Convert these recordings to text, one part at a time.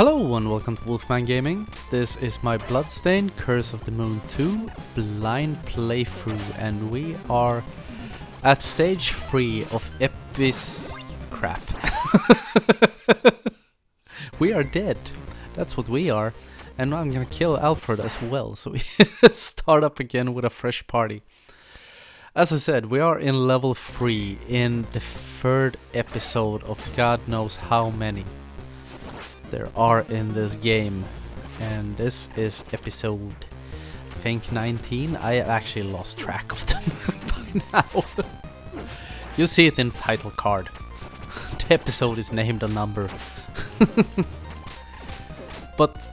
Hello and welcome to Wolfman Gaming. This is my Bloodstained Curse of the Moon 2 blind playthrough, and we are at stage 3 of crap. We are dead. That's what we are. And I'm gonna kill Alfred as well, so we start up again with a fresh party. As I said, we are in level 3 in the 3rd episode of God knows how many there are in this game, and this is episode, I think, 19. I actually lost track of them by now. You see it in the title card. The episode is named a number. But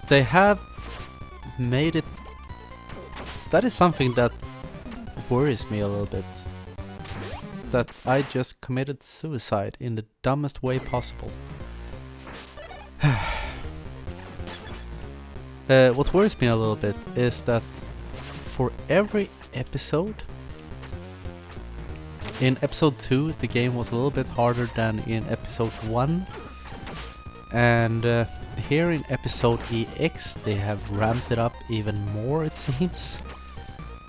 they have made it. That is something that worries me a little bit. That I just committed suicide in the dumbest way possible. What worries me a little bit is that for every episode, in episode 2 the game was a little bit harder than in episode 1, and here in episode EX they have ramped it up even more, it seems.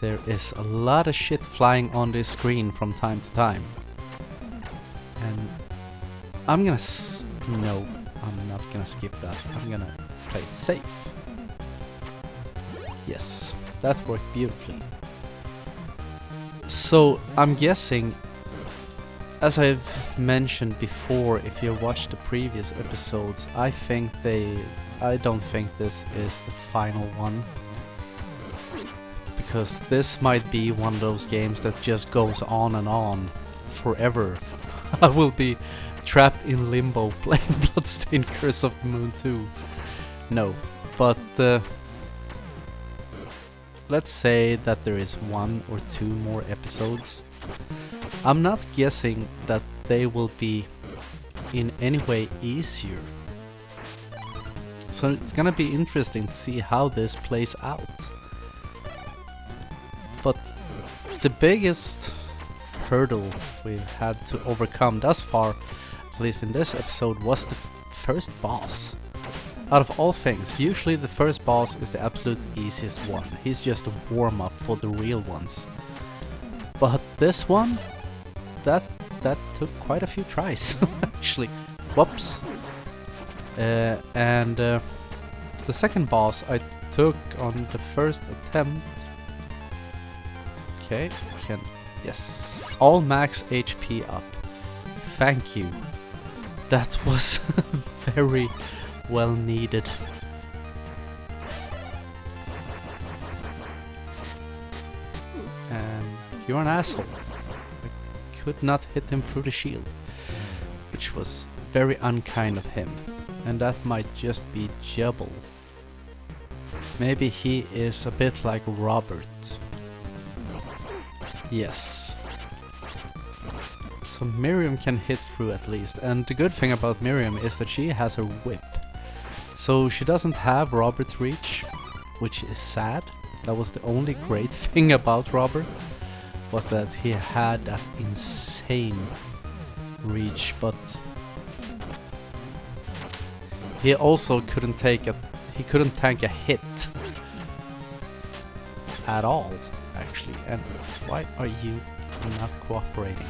There is a lot of shit flying on this screen from time to time, and I'm gonna no, I'm not gonna skip that. I'm gonna play it safe. Yes, that worked beautifully. So I'm guessing, as I've mentioned before, if you watched the previous episodes, I don't think this is the final one. Because this might be one of those games that just goes on and on forever. I will be trapped in limbo playing Bloodstained Curse of the Moon 2. No, but let's say that there is 1 or 2 more episodes. I'm not guessing that they will be in any way easier. So it's gonna be interesting to see how this plays out. But the biggest hurdle we've had to overcome thus far, at least in this episode, was the first boss. Out of all things, usually the first boss is the absolute easiest one. He's just a warm-up for the real ones. But this one, that took quite a few tries, actually. Whoops. And the second boss I took on the first attempt. Okay, yes. All max HP up. Thank you. That was very well needed. And you're an asshole. I could not hit him through the shield, which was very unkind of him. And that might just be Jubble. Maybe he is a bit like Robert. Yes. So Miriam can hit through at least, and the good thing about Miriam is that she has her whip. So she doesn't have Robert's reach, which is sad. That was the only great thing about Robert, was that he had that insane reach, but he also couldn't tank a hit at all, actually. And why are you not cooperating?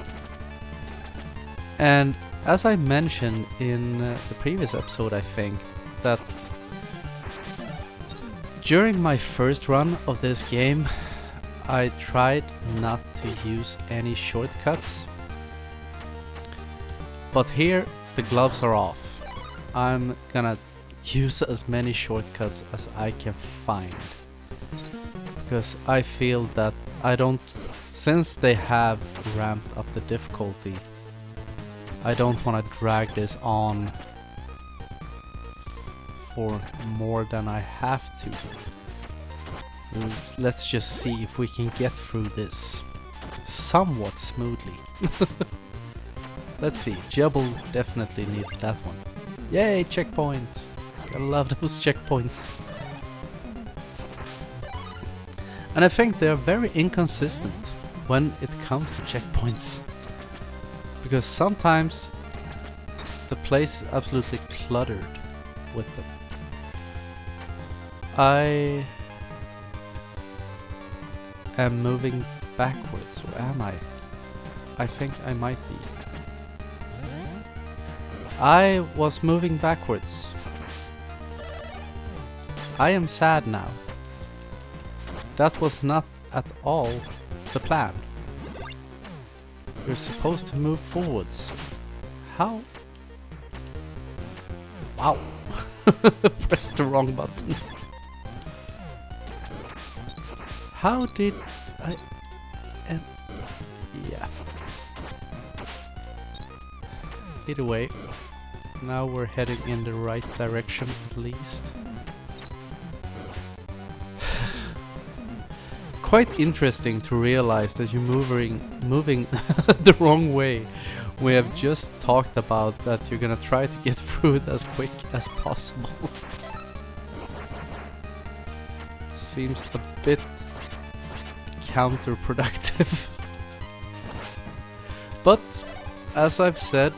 And as I mentioned in the previous episode, I think that during my first run of this game I tried not to use any shortcuts, but here the gloves are off. I'm gonna use as many shortcuts as I can find, because I feel that since they have ramped up the difficulty, I don't want to drag this on for more than I have to. Let's just see if we can get through this somewhat smoothly. Let's see, Jubble definitely needed that one. Yay, checkpoint! I love those checkpoints. And I think they're very inconsistent when it comes to checkpoints. Because sometimes the place is absolutely cluttered with them. I am moving backwards, or am I? I think I might be. I was moving backwards. I am sad now. That was not at all the plan. You're supposed to move forwards. How? Wow. Pressed the wrong button. How did I... yeah. Either way, now we're heading in the right direction at least. Quite interesting to realize that you're moving the wrong way. We have just talked about that you're gonna try to get through it as quick as possible. Seems a bit counterproductive. But as I've said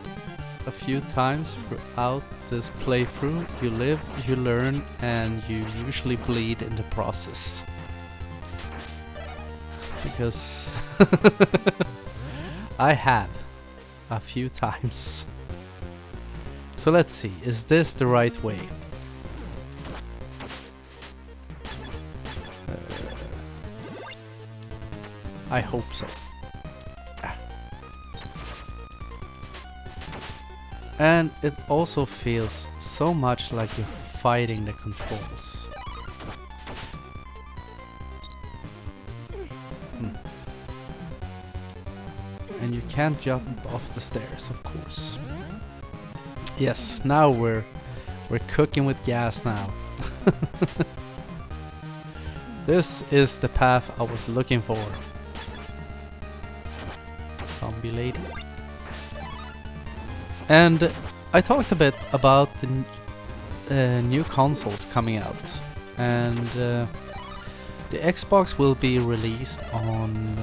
a few times throughout this playthrough, you live, you learn, and you usually bleed in the process. Because I have a few times. So let's see, is this the right way? I hope so. And it also feels so much like you're fighting the controls. And you can't jump off the stairs, of course. Yes, now we're cooking with gas now. This is the path I was looking for. Zombie lady. And I talked a bit about the new consoles coming out, and the Xbox will be released on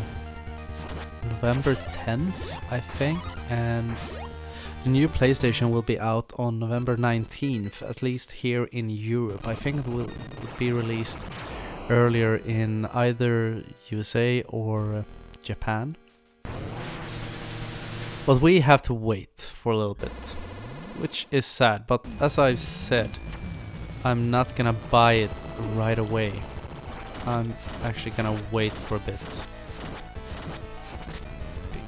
November 10th, I think, and the new PlayStation will be out on November 19th, at least here in Europe. I think it will be released earlier in either USA or Japan. But we have to wait for a little bit, which is sad, but as I've said, I'm not gonna buy it right away. I'm actually gonna wait for a bit.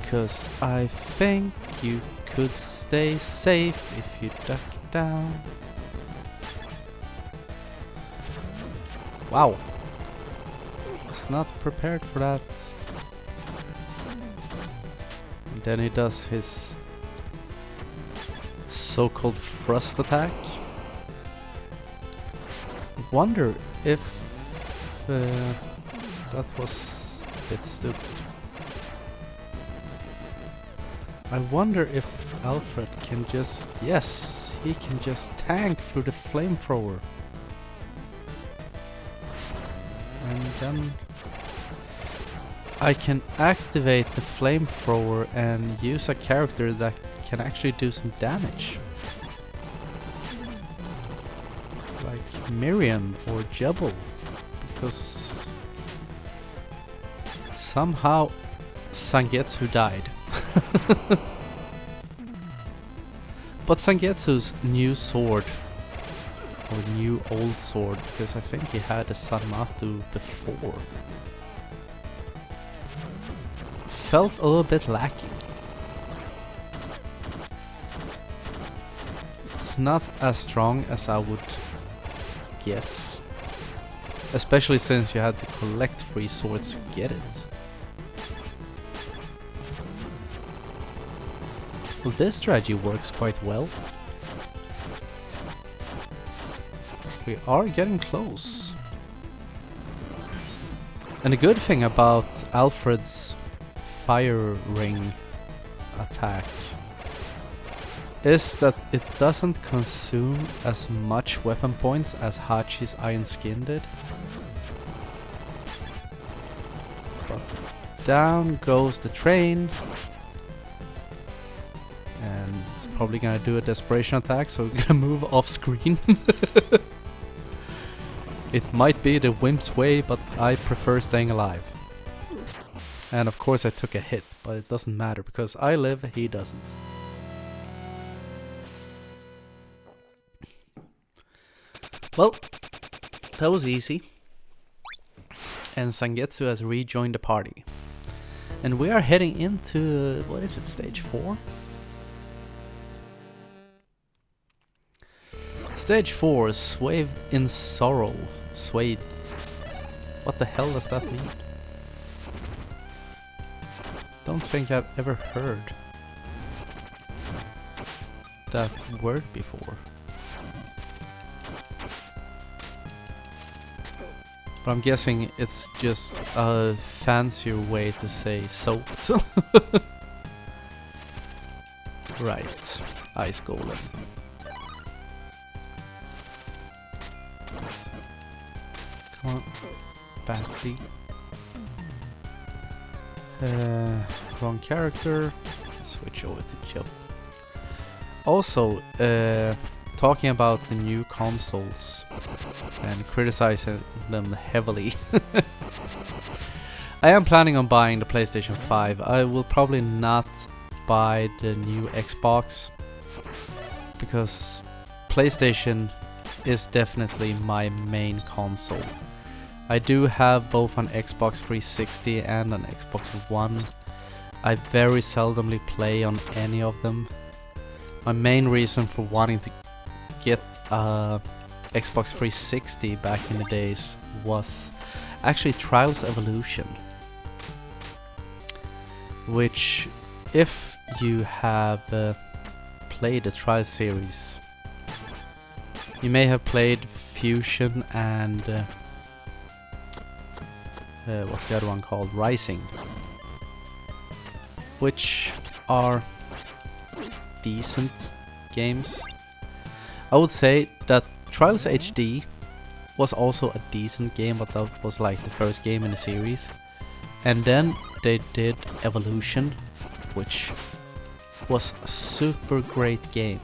Because I think you could stay safe if you duck down. Wow. Was not prepared for that. And then he does his so-called thrust attack. Wonder if that was a bit stupid. I wonder if Alfred can just... yes, he can just tank through the flamethrower. And then I can activate the flamethrower and use a character that can actually do some damage. Like Miriam or Jebel. Because somehow Sangetsu died. But Sangetsu's new sword, or new old sword, because I think he had a Sanmatu before, felt a little bit lacking. It's not as strong as I would guess, especially since you had to collect 3 swords to get it. Well, this strategy works quite well. We are getting close. And the good thing about Alfred's fire ring attack is that it doesn't consume as much weapon points as Hachi's Iron Skin did. But down goes the train. And it's probably gonna do a desperation attack, so we're gonna move off screen. It might be the wimp's way, but I prefer staying alive. And of course I took a hit, but it doesn't matter because I live, he doesn't. Well, that was easy. And Sangetsu has rejoined the party. And we are heading into, what is it, stage 4? Stage 4, Swathed in Sorrow. Swathed. What the hell does that mean? Don't think I've ever heard that word before. But I'm guessing it's just a fancier way to say soaked. Right, Ice Golem. Come on, Batsy. Wrong character. Switch over to Joe. Also, talking about the new consoles and criticizing them heavily. I am planning on buying the PlayStation 5. I will probably not buy the new Xbox because PlayStation is definitely my main console. I do have both an Xbox 360 and an Xbox One. I very seldomly play on any of them. My main reason for wanting to get a Xbox 360 back in the days was actually Trials Evolution, which, if you have played the Trials series, you may have played Fusion and what's the other one called? Rising, which are decent games. I would say that Trials HD was also a decent game, but that was like the first game in the series. And then they did Evolution, which was a super great game.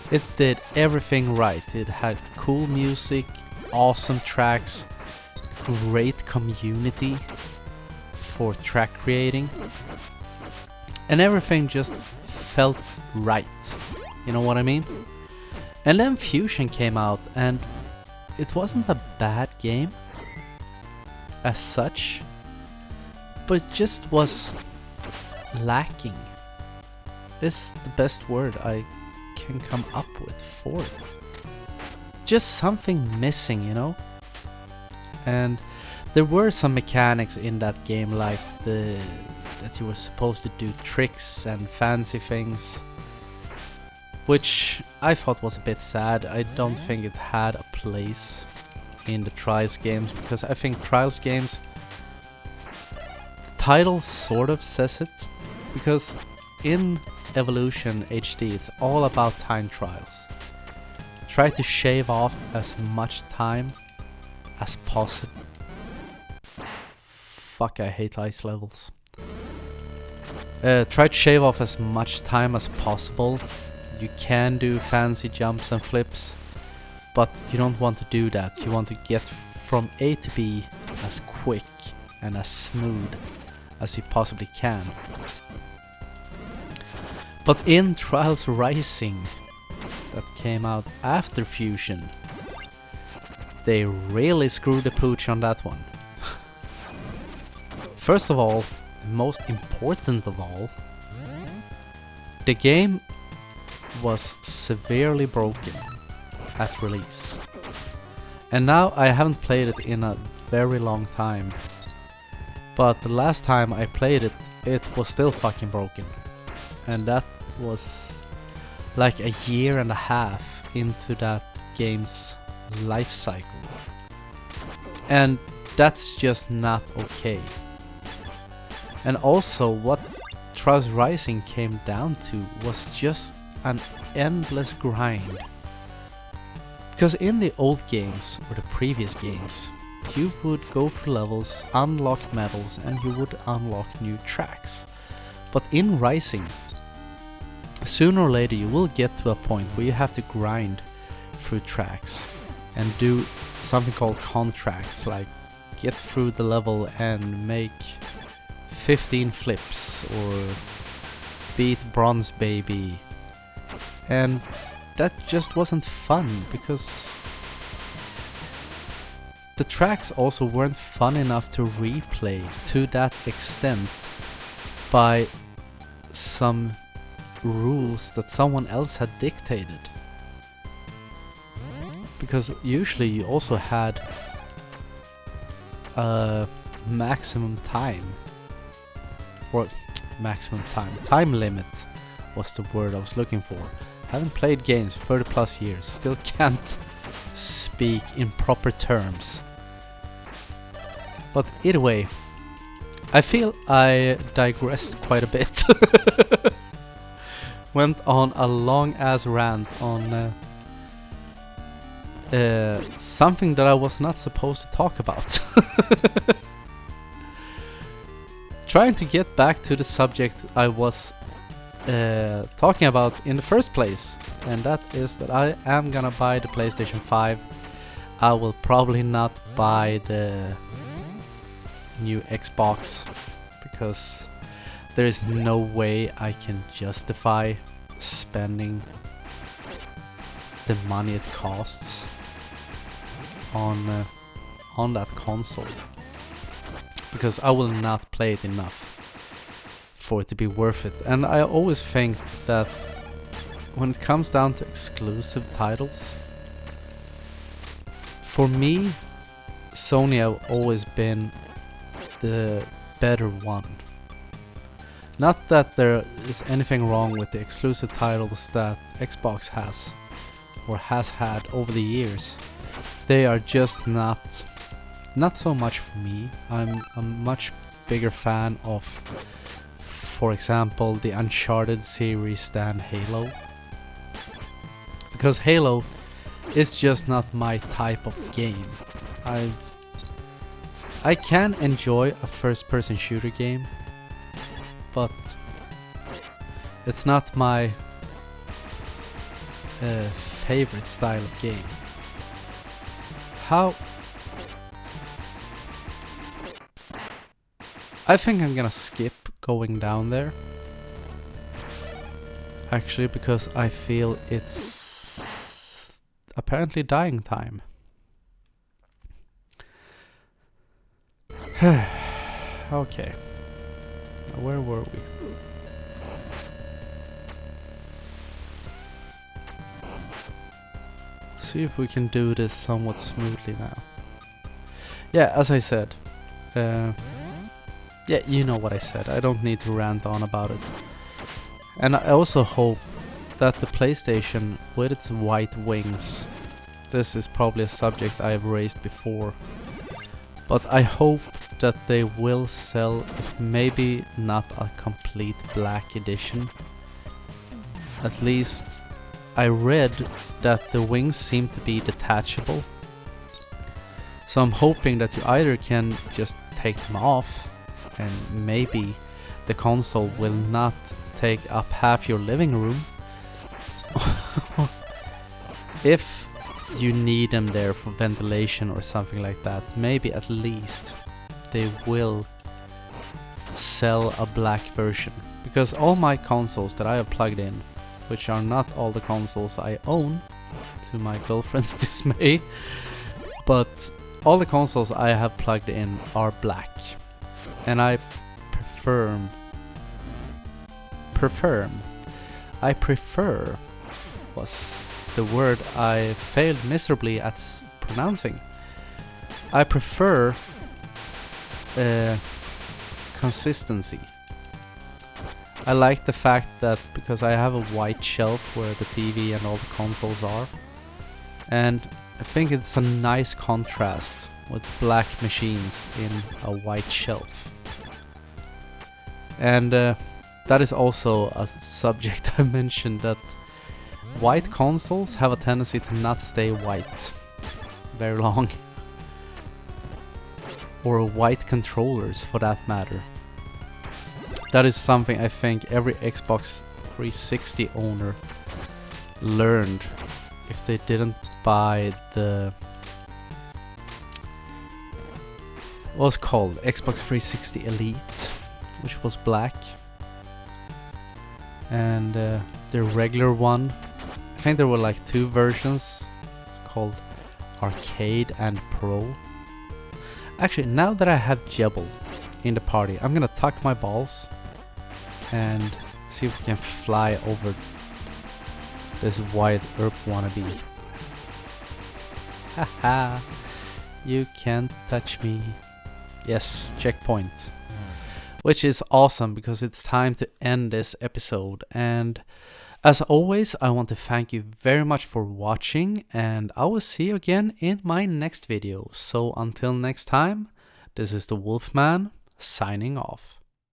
It did everything right. It had cool music, awesome tracks, great community for track creating, and everything just felt right. You know what I mean? And then Fusion came out, and it wasn't a bad game as such, but it just was lacking. Is the best word I can come up with for it. Just something missing, you know? And there were some mechanics in that game, like that you were supposed to do tricks and fancy things, which I thought was a bit sad. I don't think it had a place in the Trials games, because I think Trials games, the title sort of says it, because in Evolution HD it's all about time trials. Try to shave off as much time as possible. Fuck, I hate ice levels. Try to shave off as much time as possible. You can do fancy jumps and flips, but you don't want to do that. You want to get from A to B as quick and as smooth as you possibly can. But in Trials Rising, that came out after Fusion, they really screwed the pooch on that one. First of all, and most important of all, the game was severely broken at release. And now I haven't played it in a very long time, but the last time I played it, it was still fucking broken. And that was like a year and a half into that game's life cycle. And that's just not okay. And also what Trials Rising came down to was just an endless grind. Because in the old games, or the previous games, you would go through levels, unlock medals, and you would unlock new tracks. But in Rising, sooner or later you will get to a point where you have to grind through tracks and do something called contracts, like get through the level and make 15 flips or beat Bronze Baby. And that just wasn't fun, because the tracks also weren't fun enough to replay to that extent by some rules that someone else had dictated. Because usually you also had a maximum time, or time limit was the word I was looking for. Haven't played games 30 plus years, still can't speak in proper terms. But either way, I feel I digressed quite a bit. Went on a long ass rant on something that I was not supposed to talk about. Trying to get back to the subject I was talking about in the first place, and that is that I am gonna buy the PlayStation 5. I will probably not buy the new Xbox, because there is no way I can justify spending the money it costs on that console, because I will not play it enough for it to be worth it. And I always think that when it comes down to exclusive titles, for me, Sony have always been the better one. Not that there is anything wrong with the exclusive titles that Xbox has or has had over the years. They are just not so much for me. I'm a much bigger fan of, for example, the Uncharted series than Halo. Because Halo is just not my type of game. I can enjoy a first-person shooter game, but it's not my favorite style of game. I think I'm gonna skip going down there, actually, because I feel it's apparently dying time. Okay, where were we? See if we can do this somewhat smoothly now. Yeah, as I said, yeah, you know what I said. I don't need to rant on about it. And I also hope that the PlayStation, with its white wings, this is probably a subject I have raised before, but I hope that they will sell, if maybe not a complete black edition. At least I read that the wings seem to be detachable, so I'm hoping that you either can just take them off, and maybe the console will not take up half your living room. If you need them there for ventilation or something like that, maybe at least they will sell a black version. Because all my consoles that I have plugged in, which are not all the consoles I own, to my girlfriend's dismay, but all the consoles I have plugged in are black. And I prefer was the word I failed miserably at pronouncing. I prefer consistency. I like the fact that, because I have a white shelf where the TV and all the consoles are, and I think it's a nice contrast with black machines in a white shelf. And that is also a subject I mentioned, that white consoles have a tendency to not stay white very long. Or white controllers, for that matter. That is something I think every Xbox 360 owner learned if they didn't buy the what's called Xbox 360 Elite, which was black, and the regular one. I think there were like 2 versions called Arcade and Pro. Actually, now that I have Jebel in the party, I'm gonna tuck my balls and see if we can fly over this Wyatt Earp wannabe. Haha, you can't touch me. Yes, checkpoint. Which is awesome because it's time to end this episode. And as always, I want to thank you very much for watching, and I will see you again in my next video. So until next time, this is the Wolfman signing off.